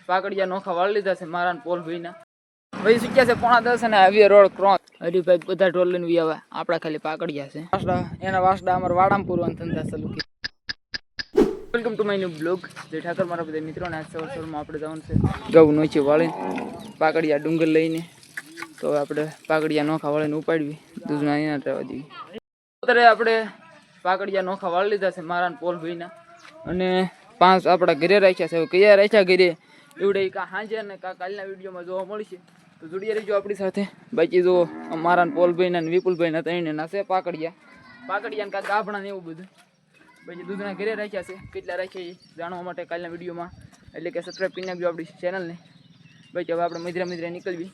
પાકડિયા નોખા વાળી લીધા છે મારા ને પોલ ભાઈના. ભાઈ શીખ્યા છે 9:30 અને હાઈવે રોડ ક્રોસ. હરીભાઈ બધા ઢોલ લઈને વી આવે, આપડા ખાલી પાકડિયા છે. એના વાસડા અમારા વાડામાં પૂરવાના ધંધા ચાલુ કે. Welcome to my new blog. જય ઠાકર મારા બધા મિત્રોને. આજ સવારમાં આપણે જવાનું છે ઘઉં નોચી વાળીને પાકડિયા ડુંગર લઈને. તો આપણે પાકડિયા નોખા વાળીને ઉપાડવી, દૂધના અહીંયા રહેવા દેવી. અત્યારે આપણે પાકડિયા નોખા વાળી લીધા છે મારા ને પોલ ભાઈના, અને 5 આપણા ઘરે રાખ્યા છે. કયા રાખ્યા ઘરે એવડે કા સાંજે ને કા કાલના વિડીયોમાં જોવા મળશે, તો જોડી રહેજો આપણી સાથે. બાકી જો મારા ને પોલભાઈના ને વિપુલભાઈના ત્રણે ના છે પાકડિયા ને કા ગાભણા ને એવું બધું. પછી દૂધના ઘરે રાખ્યા છે, કેટલા રાખ્યા એ જાણવા માટે કાલના વિડીયોમાં, એટલે કે સબસ્ક્રાઈબ કરી નાખજો આપણી ચેનલને. બાકી હવે આપણે મધરા નીકળવી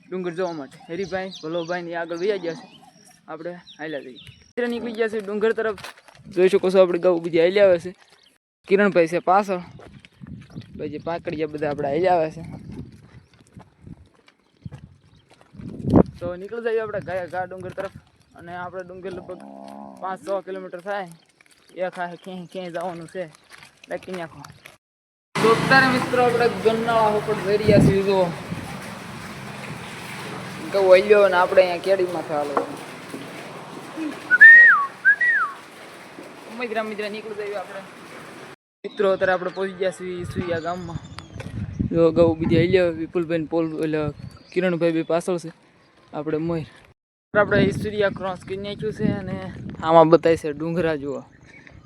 ડુંગર જોવા માટે. હરીભાઈ ભલોભાઈ ને આગળ વયા ગયા છે, આપણે હાલ્યા જઈએ. નીકળી ગયા છે ડુંગર તરફ. જોઈ શકો છો આપણે ગૌ બધી હાલ્યા આવે છે. કિરણભાઈ છે પાછળ, પછી પાકડિયા બધા આપણે હાલ્યા આવે છે. તો નીકળી જઈએ આપણે ઘા ડુંગર તરફ. અને આપણે ડુંગર લગભગ 5-6 કિલોમીટર થાય. એક આ ક્યાંય જવાનું છે, લખી નાખો. તો અત્યારે મિત્રો આપણે ગન્નાળા ઉપર જઈ રહ્યા છીએ. જો કહું હલ્યો ને આપણે અહીંયા કેડીમાં ચાલો મિત્રા નીકળી જઈએ આપણે. મિત્રો અત્યારે આપણે પહોંચી ગયા છીએ સુઈયા ગામમાં. જો ગૌ બીજી હલ્યા, વિપુલભાઈ પોલ એટલે કિરણભાઈ બી પાછળ છે, આપણે મોર. આપણે ઈશ્વરિયા ક્રોસ કરી નાખ્યું છે, અને આમાં બતાય છે ડુંગરા જુઓ,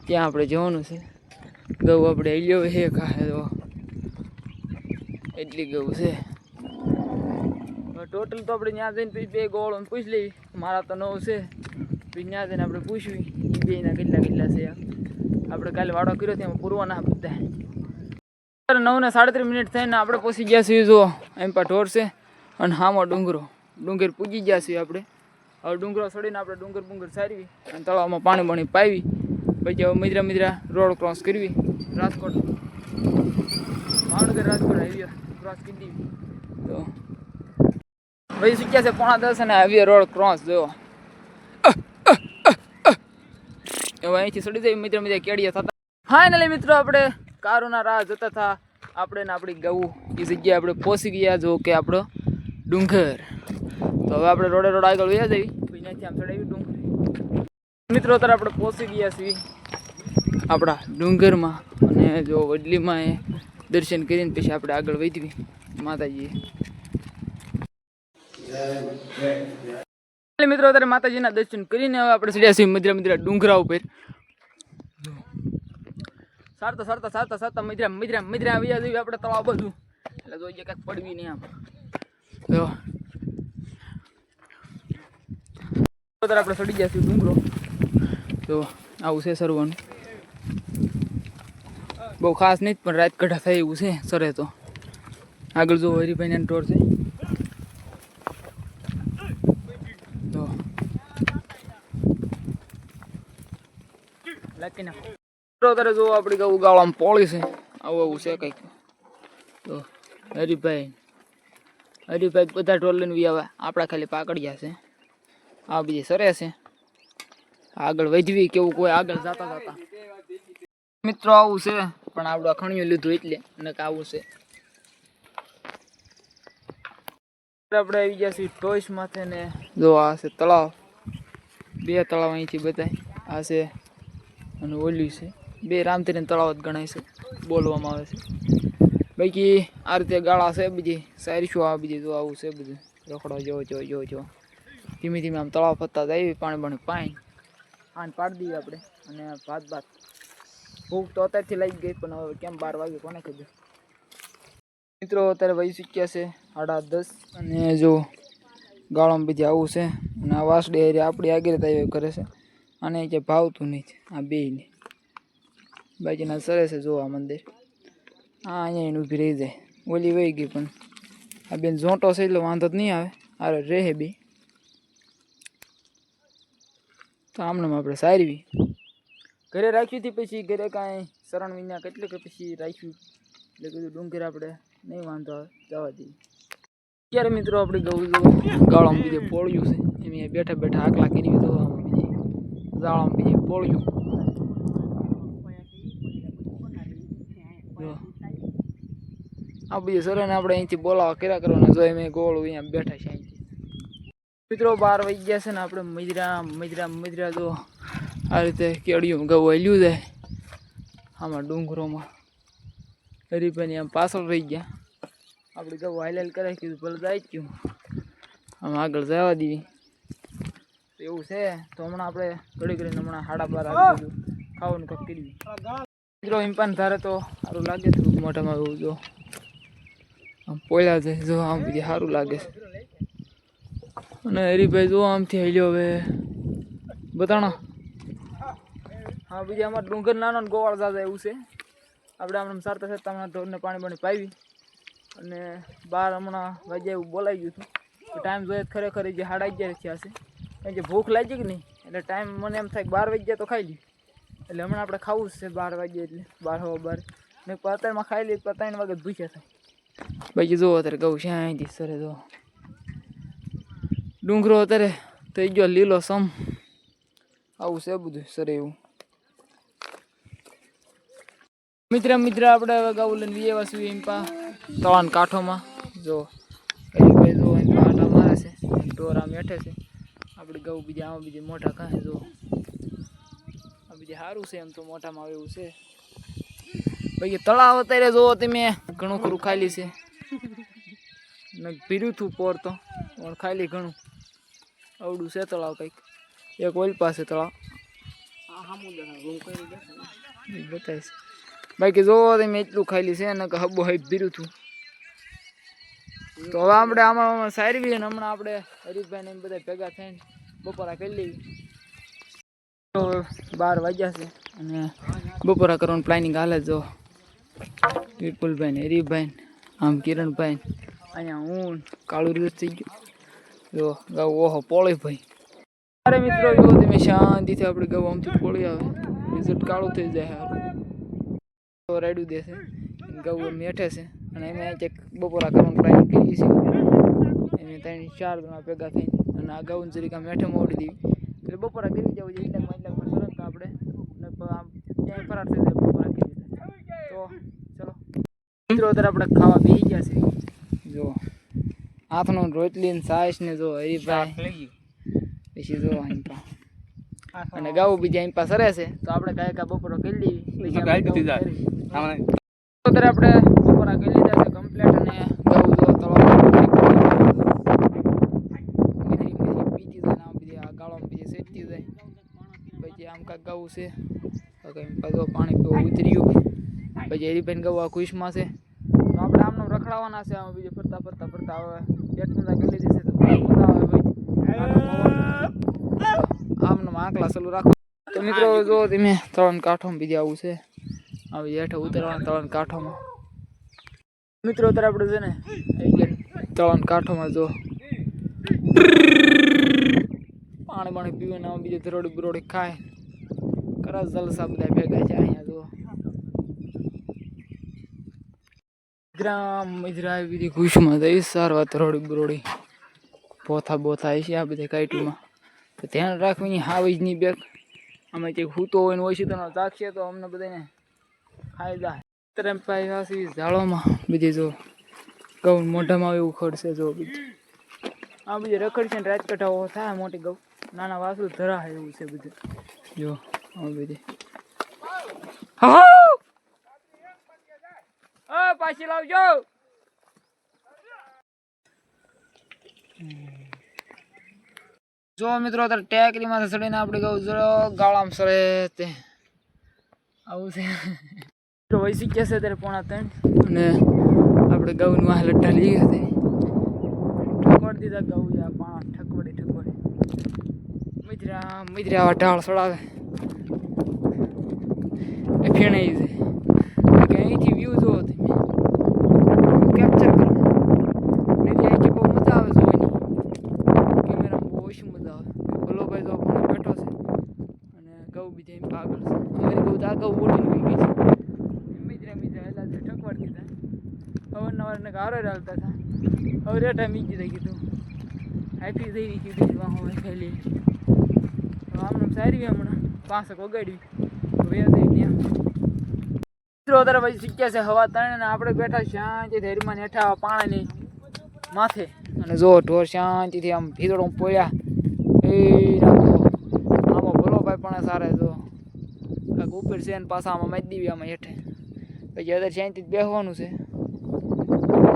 ત્યાં આપણે જવાનું છે. ગૌ આપણે હલ્યો હે ખાહે તો એટલી ગૌ છે. ટોટલ તો આપણે ત્યાં જઈને પછી 2 ગોળો પૂછી લેવી. મારા તો 9 છે, પછી ત્યાં જઈને આપણે પૂછવી એ બેના કેટલા છે. આપણે કાલે વાડો કર્યો ત્યાં પૂરવાના બધા. 9:37 થઈને આપણે પહોંચી ગયા છીએ. જો એમ પા ઢોર છે અને હામાં ડુંગર પૂજી ગયા છીએ આપણે. હવે ડુંગરો છોડીને આપણે ડુંગર સારવી અને તળાવમાં પાણી પાવી. પછી હવે મિદ્રા રોડ ક્રોસ કરવી, રાજકોટ ભાવનગર રાજકોટ હાઈવે ક્રોસ કરી દેવી. તો ભાઈ શીખ્યા છે 9:30 અને હાઈવે રોડ ક્રોસ. જો હવે અહીંથી ચડી જાય મિત્ર કેડિયા થતા. ફાઇનલી મિત્રો આપણે કારોના રાહ જતા હતા. આપણે ને આપણી ગૌ એ જગ્યાએ આપણે પહોંચી ગયા. જો કે આપણો ડુંગર. તો હવે આપણે રોડે આગળ વયા જઈએ, પછી ત્યાંથી આમ ચડાવી ડુંગર. મિત્રો અત્યારે આપણે પહોંચી ગયા છીએ આપણા ડુંગરમાં, અને જો વડલીમાં એ દર્શન કરીને પછી આપણે આગળ વધવી માતાજીએ. મિત્રો અત્યારે માતાજીના દર્શન કરીને હવે આપણે ચડ્યા છીએ મિદ્રા ડુંગરા ઉપર. સારતા મિદ્રા વયા જઈએ આપણે તળાવ બધું, એટલે જોઈએ કાંઈક પડવી નહીં આમ. તો આપણે ચડી ગયા છીએ ડુંગરો. તો આવું છે સરવાનું, બહુ ખાસ નહીં પણ રાત કઢા થાય એવું છે સરે. તો આગળ જો હરીભાઈ ટોર છે. તો લાગી નાખો. અત્યારે જો આપણી ગૌ ગાળામાં પોળી છે, આવું છે કંઈક. તો હરીભાઈ બધા ઢોલ લઈને વી આવે, આપણા ખાલી પાકડિયા છે. આ બીજી સરે છે. આગળ વધવી કેવું કોઈ આગળ જતા મિત્રો આવું છે. પણ આપણે અખણિયું લીધું એટલે ને આવું છે. આપણે આવી ગયા છીએ ટોઈસ માથે, ને જો આ છે તળાવ. 2 તળાવ અહીંથી બતાય. આ છે અને ઓલી છે. 2 રામતીરીન તળાવ જ ગણાય છે, બોલવામાં આવે છે. બાકી આ રીતે ગાળા છે બીજી સારીશું. આ બીજી જો આવું છે બધું રખડો. જો ધીમે આમ તળાવ ફરતા જાય, પાણી આને પાડી દઈએ આપણે. અને ભાત ભૂખ તો અત્યારથી લાગી ગઈ, પણ હવે કેમ 12 વાગે કોને ખબર. મિત્રો અત્યારે વહી શીખ્યા છે 10:30, અને જો ગાળામાં બીજી આવું છે. અને આ વાસડી એરિયા આપણી આગળ થાય કરે છે, અને કે ભાવતું નહીં આ બેયને. બાકીના સરે છે જો આ મંદિર. હા અહીંયા એને ઊભી રહી જાય. ઓલી વહી ગઈ, પણ આ બેન ઝોંટો છે એટલે વાંધો જ નહીં આવે. અરે રહે બી તો આમને આપણે સારવી ઘરે રાખી હતી. પછી ઘરે કાંઈ શરણ વિના કેટલે કે પછી રાખ્યું, એટલે કીધું ડુંગર આપણે નહીં વાંધો આવે, જવા દઈએ. અત્યારે મિત્રો આપણે ગાળામાં બીજે પોળ્યું છે, એમ બેઠા આકલા કરી જોવામાં બીજી ગાળામાં બીજે પોળ્યું. આ બધી સરે ને આપણે અહીંથી બોલાવા કર્યા કરવાના જો મેં ગોળ અહીંયા બેઠા છે અહીંથી મિત્રો 12 વાગી ગયા છે ને આપણે મજરા જો આ રીતે કેડિયું ઘઉં હલ્યું જાય આમાં ડુંગરોમાં હરીભાઈ આમ પાછળ રહી ગયા આપણે ઘઉં હાલ કરાવી કીધું ભલે જાય જ ગયું આમ આગળ જવા દીધી એવું છે તો હમણાં આપણે ઘડી કરીને હમણાં 12:30 આવી બધું ખાવાનું કંઈક કરી મિત્રો ઇમ્પાન ધારે તો સારું લાગે થોડુંક મોઢામાં એવું જો આમ પોળ્યા છે જો આમ બધી સારું લાગે છે અને હરીભાઈ જો આમથી હલ્યો હવે બતાણો હા બીજી અમારે ડુંગર નાનો ને ગોવાળ દાદા એવું છે આપણે આમ સારતા સારતા હમણાં ઢોરને પાણી પાવી અને બહાર હમણાં વાગ્યા એવું બોલાઈ ગયું હતું ટાઈમ જોઈએ ખરેખર જે 11:30 થયા છે કારણ કે ભૂખ લાગી કે નહીં એટલે ટાઈમ મને એમ થાય 12 વાગ્યા તો ખાઈ લી એટલે હમણાં આપણે ખાવું જ છે 12 વાગ્યા એટલે 12:12 ને અત્યારમાં ખાઈ લઈએ 3 વાગે ભૂખ્યા થાય બાકી જુઓ અત્યારે કહું છે અહીંથી સરે જો ડુંગરો અત્યારે થઈ ગયો લીલો સમ આવું છે બધું સર એવું મિત્ર આપણે હવે ગાઉ લઈને વિયેવા છીએ ઇમ્પા તળાન કાંઠોમાં જો હરીભાઈ જો આટા મારે છે ઢોરા મેઠે છે આપણે ઘઉં બીજા આમાં બીજી મોટા કાંઈ જો આ બીજી સારું છે એમ તો મોટામાં એવું છે બાકી તળાવ અત્યારે જોવો તમે ઘણું ખરું ખાલી છે ને પીર્યું હતું પોર તો પણ ખાલી ઘણું આવડું છે તળાવ કંઈક એક ઓઇલ પાસે તળાવ બતાવીશ બાકી જોવો તમે એટલું ખાલી છે ને કે હબ્બો હબ પીર્યું હતું તો હવે આપણે આમાં સારવી ને હમણાં આપણે હરીફભાઈ ને બધા ભેગા થઈને બપોરા કરી લેવી તો 12 વાગ્યા છે અને બપોરા કરવાનું પ્લાનિંગ હાલે જો વિપુલભાઈ ને હરીફભાઈ આમ કિરણભાઈ અહીંયા હું કાળું રીત થઈ ગયું જો ગાઉ ઓહો પોળી ભાઈ અરે મિત્રો જો તમે શાંતિથી આપણે ગાઉ આમથી પોળી આવે રિઝલ્ટ કાળું થઈ જાય તો રેડું દેશે ગાઉ મેઠે છે અને એમ એક બપોરા કરવાનું પ્લાનિંગ કરીએ છીએ એમ 3-4 જણા ભેગા થઈને અને આ ગાઉન જરીકા મેઠે મોડી દેવી એટલે બપોરા કરી જવું જોઈએ એટલામાં સરસ આપણે ક્યાંય ફરાર થઈ જાય બપોરા કરી તો ચલો મિત્રો અત્યારે આપણે ખાવા બેસી ગયા છે જો હાથનો રોટલી ને સાસ ને જો હરીભાઈ પછી જો અને ગાવું બીજા અહીં પાસે સરે છે તો આપણે કાંઈ બપોરો કરી લેવી અત્યારે આપણે બપોરા કરી લીધા છે કમ્પ્લેટ અને ગાવું જો પીતી જાય આમ બીજી આ ગાળામાં બીજી સેટતી જાય પછી આમ કાંઈક ગાવું છે કંઈ પાણી પીવું ઉતર્યું પછી હરીભાઈ ગાવું આ ખુશમાં છે તો આપણે આમને રખડાવવાના છે આમાં બીજું ફરતા હવે પેટમાં કરી લીધી છે તો આમને આંકલા સલું રાખો તો મિત્રો જો તમે તળણ કાંઠોમાં બીજી આવું છે આવી હેઠે ઉતરવાના તળણ કાંઠોમાં મિત્રો અત્યારે આપણે છે ને તળણ કાંઠોમાં જો પાણી પીવીને આમાં બીજું ધરોડી બરોડી ખાય કરા જલસા બધા ભેગા છે અહીંયા જો મજરા બીજી ખુશમાં થઈ સારવાર ધરોડી બરોડી બોથા છે આ બધા કાઈટુમાં તો ધ્યાન રાખવાની હાવી જ નહીં બેક અમે કંઈક હૂતો હોય ને ઓછી તો ચાખશે તો અમને બધાને ખાઈ જાય અત્યારે પાછી ઝાડોમાં બીજી જો ઘઉં મોઢામાં એવું ખડશે જો બીજી આ બીજી રખડશે ને રાજકટાઓ થાય મોટી ઘઉં નાના વાસુ ધરા એવું છે બધું જો આ બધી હા પાછી લાવજો જો મિત્રો અત્યારે ટેકરીમાંથી ચડીને આપણે કહું ગાળામાં સરે તે આવું છે તો વૈસી ગયા છે અત્યારે 2:30 અને આપણે ગૌનું વાહ લટ્ટા લઈ ગયા હતી ઠકવડ દીધા ગૌ યા પાણા ઠકવડી મિત્રા ઢાળ સડાવે એ ફેણાઈ છે અહીંથી વ્યૂ જોવો તમે કેપ્ચર કરો નથી અહીંથી બહુ મજા આવે જોવાની કેમેરામાં બહુ ઓછી મજા આવે ભલો ભાઈ તો આપણને બેઠો છે અને ગૌ બીજા એમ પાગલ છે અમારી ગૌ તો આ ગૌ બોલીને હોઈ ગઈ છે મિત્રા એટલા ઠકવાડ દીધા અવારનવાર હારે હાલતા હતા હવે રેટા મીકી દઈ કીધું હાફી થઈ કીધું વાહ ખાલી આમને સારી હમણાં 5 વગાડ્યું તો ત્યાં મિત્રો અત્યારે પછી શીખ્યા છે હવા ત્રણ ને આપણે બેઠા શાંતિથી હરીમાં હેઠા પાણીની માથે અને જો ઢોર શાંતિથી આમ ભીતળું પોયા એ આમાં ભલો ભાઈ પણ સારા જો કાંઈક ઉપર છે ને પાછા આમાં મારી દેવી આમાં હેઠે પછી અત્યારે શાંતિથી બેસવાનું છે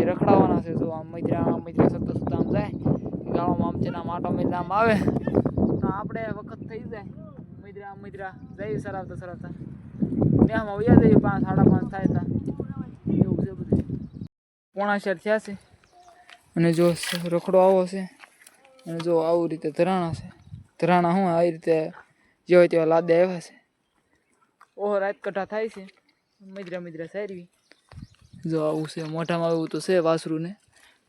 રખડાવવાના છે જો આમ મૈત્રા સતત સતત આમ જાય ગાળોમાં આમ છે ને આમ આટો મહિના આમ આવે તો આપણે વખત થઈ જાય મૈત્રા જઈએ સરાવતા આમાં વયા જઈએ 5 5:30 થાય તા એવું છે બધું 4:30 થયા છે અને જો રખડો આવો છે અને જો આવું રીતે ધરાણા છે ધરાણા હું આવી રીતે જે હોય તેવા લાદે આવ્યા છે ઓહો રાત કઠા થાય છે મૈત્રા સારી જો આવું છે મોઢામાં આવું તો છે વાસરું ને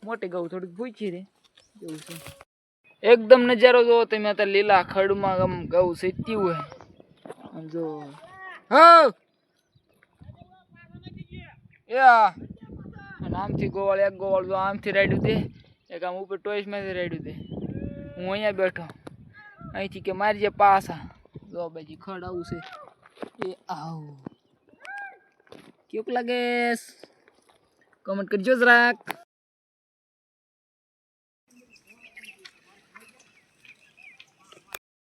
મોટી ગૌ થોડીક ભૂખી રે એવું છે એકદમ નજારો જો તમે અત્યારે લીલા ખડમાં આમ ગૌ સીતી હોય જો હા યા અને આમથી ગોવાળ એક ગોવાળ જો આમથી રાડ્યું દે એક આમ ઉપર ટોઈસમાંથી રાડ્યું દે હું અહીંયા બેઠો અહીંથી કે મારી જે પાસા જો બાજી ખડ આવું છે એ આવું કેવું લાગે કમેન્ટ કરજો જરાક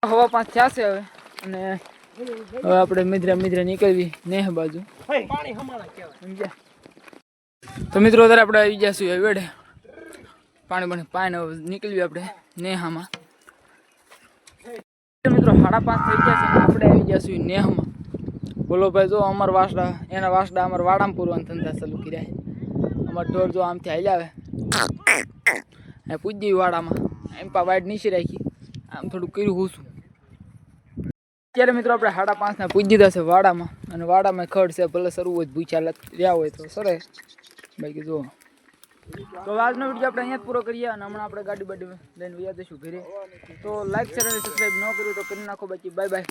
હવા 5 થયા છે હવે અને હવે આપણે મિદ્રા નીકળવી નેહ બાજુ સમજ્યા તો મિત્રો અત્યારે આપણે આવી ગયા છીએ વેડે પાણી નીકળવી આપણે નેહામાં મિત્રો 5:30 થઈ ગયા છે આપણે આવી ગયા છીએ નેહમાં બોલો ભાઈ જો અમારા વાસડા એના વાસડા અમારા વાડામાં પૂરવાના ધંધા ચાલુ કર્યા અમારા ઢોર જો આમથી હાલ્યા આવે પૂજી વાડામાં એમ પા વાઈડ નીચે રાખી આમ થોડું કર્યું હુંશું અત્યારે મિત્રો આપણે 5:30 પૂજી દીધા છે વાડામાં અને વાડામાં ખડ છે ભલે સરવું હોય ભૂખ્યા રહ્યા હોય તો સરે બાકી જો તો આજનો વિડીયો આપણે અહીંયા જ પૂરો કરીએ અને હમણાં આપણે ગાડી લઈને વયા જઈશું ઘરે તો લાઈક શેર અને સબસ્ક્રાઈબ ન કર્યું તો કરી નાખો બાકી બાય બાય